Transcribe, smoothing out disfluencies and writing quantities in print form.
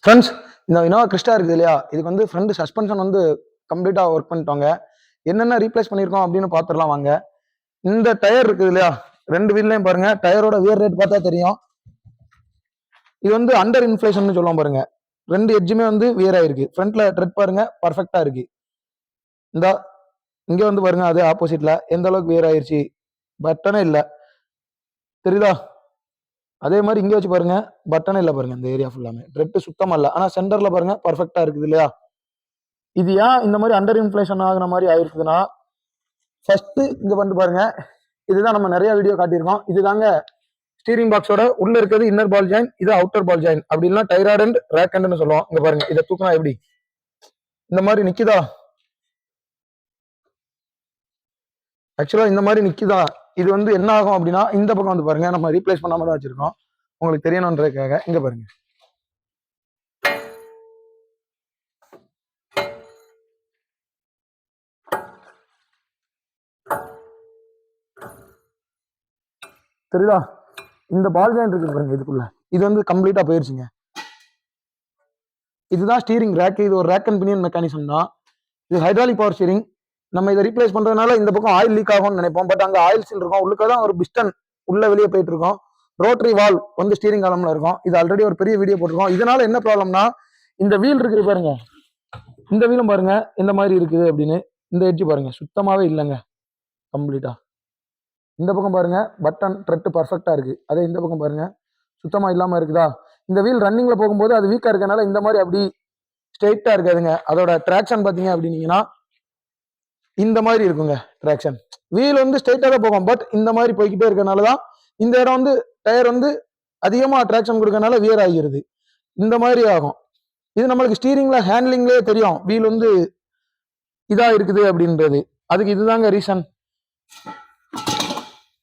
Friends, இந்த Innova Crysta இருக்குது இல்லையா, இதுக்கு வந்து ஃப்ரண்ட் சஸ்பென்ஷன் வந்து கம்ப்ளீட்டாக ஒர்க் பண்ணிட்டோங்க. என்னென்ன ரீப்ளேஸ் பண்ணியிருக்கோம் அப்படின்னு பார்த்துடலாம் வாங்க. இந்த டயர் இருக்குது இல்லையா, ரெண்டு வீல்லையும் பாருங்க, டயரோட வியர் ரேட் பார்த்தா தெரியும். இது வந்து அண்டர் இன்ஃப்ளேஷன் சொல்லுவோம் பாருங்க. ரெண்டு எட்ஜுமே வந்து வியர் ஆயிருக்கு. ஃப்ரண்ட்ல ட்ரெட் பாருங்க, பர்ஃபெக்டா இருக்கு. இந்த இங்க வந்து பாருங்க, அது ஆப்போசிட்ல எந்த அளவுக்கு வியர் ஆயிருச்சு, பட்டனே இல்லை, தெரியுதா? அதே மாதிரி இங்க வச்சு பாருங்க, பட்டனே இல்லை பாருங்க. இந்த ஏரியா ஃபுல்லாமே ட்ரெட் சுத்தமா இல்லை. ஆனா சென்டர்ல பாருங்க பர்ஃபெக்டா இருக்குது இல்லையா. இது ஏன் இந்த மாதிரி அண்டர் இன்ஃப்ளேஷன் ஆகுன மாதிரி ஆயிருக்குதுன்னா, ஃபர்ஸ்ட் இங்க வந்து பாருங்க, இதுதான் நம்ம நிறைய வீடியோ காட்டியிருக்கோம். இதுதாங்க ஸ்டீரிங் பாக்ஸோட உள்ள இருக்கிறது இன்னர் பால் ஜாயின், இது அவுட்டர் பால் ஜாயின். அப்படி இல்லைன்னா டைராய்டு அண்ட் ரேக் அண்ட்னு சொல்லுவோம். இங்க பாருங்க, இதை தூக்கினா எப்படி இந்த மாதிரி நிக்குதா? ஆக்சுவலா இந்த மாதிரி நிக்குதா? இது வந்து என்ன ஆகும் அப்படின்னா, இந்த பக்கம் வந்து பாருங்க, நம்ம ரீப்ளேஸ் பண்ணாம தான் வச்சிருக்கோம். உங்களுக்கு தெரியணுன்றதுக்காக இங்க பாருங்க. தெரியுதா? இந்த பால் ஜாயின் இருக்கு பாருங்க, இதுக்குள்ள இது வந்து கம்ப்ளீட்டா போயிருச்சுங்க. இதுதான் ஸ்டீரிங் ரேக். இது ஒரு ரேக் அண்ட் பினியன் மெக்கானிசம் தான். இது ஹைட்ராலிக் பவர் ஸ்டீரிங். நம்ம இதை ரீப்ளேஸ் பண்றதுனால இந்த பக்கம் ஆயில் லீக் ஆகும்னு நினைப்போம். பட் அங்க ஆயில் சீல் இருக்கும். உள்ளுக்க தான் ஒரு பிஸ்டன் உள்ள வெளியே போயிட்டு இருக்கோம். ரோட்டரி வால் வந்து ஸ்டீரிங் காலம்ல இருக்கும். இது ஆல்ரெடி ஒரு பெரிய வீடியோ போட்டிருக்கோம். இதனால என்ன ப்ராப்ளம்னா, இந்த வீல் இருக்குது பாருங்க, இந்த வீலும் பாருங்க இந்த மாதிரி இருக்குது அப்படின்னு. இந்த எட்ஜ் பாருங்க சுத்தமாவே இல்லைங்க, கம்ப்ளீட்டா. இந்த பக்கம் பாருங்க, பட்டன் த்ரெட் பர்ஃபெக்டா இருக்கு. அதே இந்த பக்கம் பாருங்க, சுத்தமா இல்லாம இருக்குதா. இந்த வீல் ரன்னிங்ல போகும்போது அது வீக்கா இருக்கனால இந்த மாதிரி அப்படி ஸ்ட்ரெயிட்டா இருக்காதுங்க. அதோட ட்ராக்ஷன் பாத்தீங்க அப்படின்னீங்கன்னா இந்த மாதிரி இருக்குங்க. ட்ராக்ஷன் வீல் வந்து ஸ்ட்ரெயிட்டா தான் போகும். பட் இந்த மாதிரி போய்கிட்டே இருக்கனாலதான் இந்த இடம் வந்து டயர் வந்து அதிகமா ட்ராக்ஷன் கொடுக்கறனால வியர் ஆகிறது. இந்த மாதிரி ஆகும். இது நம்மளுக்கு ஸ்டீரிங்ல ஹேண்ட்லிங்லேயே தெரியும் வீல் வந்து இதா இருக்குது அப்படின்றது. அதுக்கு இதுதாங்க ரீசன்.